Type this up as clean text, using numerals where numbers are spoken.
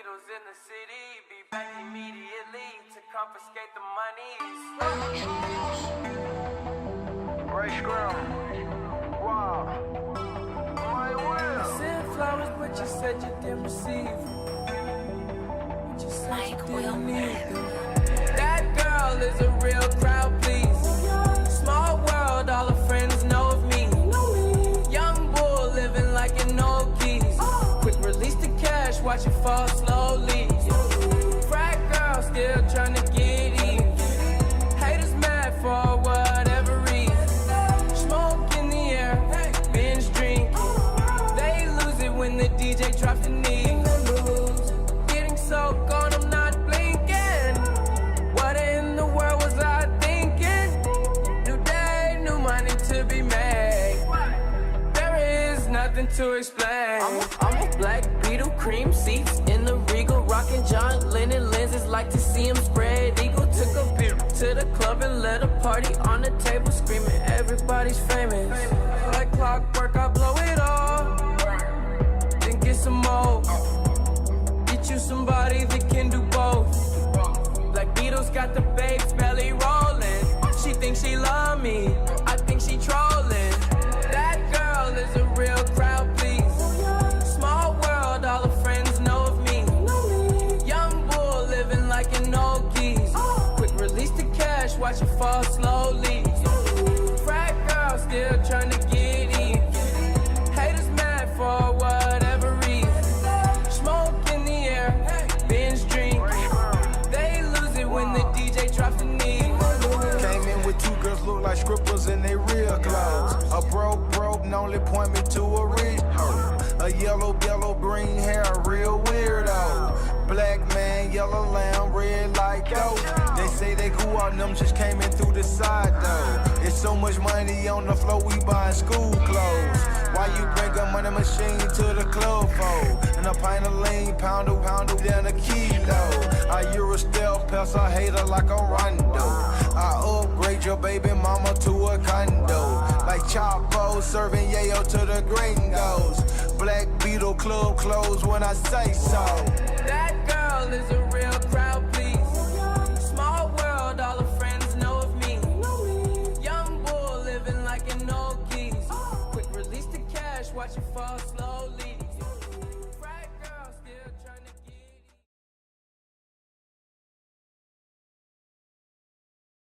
Beatles in the city, be back immediately to confiscate the money. Ray Scrum. Wow. My will. I sent flowers, but you said you didn't receive. But you said you didn't need them. That girl is a real crowd, please. Small world, all her friends know of me. Young bull living like an old keys. Quick release the cash, watch it fall slowly. Frat girl still trying to get even. Haters mad for whatever reason. Smoke in the air, binge drinking. They lose it when the DJ drops the knee. Getting so gone, I'm not blinking. What in the world was I thinking? New day, new money to be made. There is nothing to explain. I'm a black Beetle, cream seats in the Regal, rocking John Lennon lenses, like to see him spread eagle. Took a beer to the club and let a party on the table, screaming everybody's famous. Like clockwork, I blow it all, then get some more. Get you somebody that can do both. Black Beatles got the babes belly rolling. She thinks she love me, I think she trolling. That girl is a real crowd, please. Small world, all her friends know of me. Young bull living like an old geese. Quick release the cash, watch it fall slowly. Frat girl still trying to get in. Haters mad for whatever reason. Smoke in the air, binge drinking. They lose it when the DJ drops the knee. Came in with two girls look like scribbles in they real clothes. A broke only point me to a rich hoe. A yellow green hair, a real weirdo. Black man, yellow lamb, red like dough. They say they cool on them, just came in through the side though. It's so much money on the floor, we buying school clothes. Why you bring a money machine to the club for? And a pint of lean, pounder down a kilo. I Euro stealth, pass a hater like a Rondo. I upgrade your baby mama to a condo. Like Chapo, serving yayo to the gringos. Black Beetle club closed when I say so. That girl is a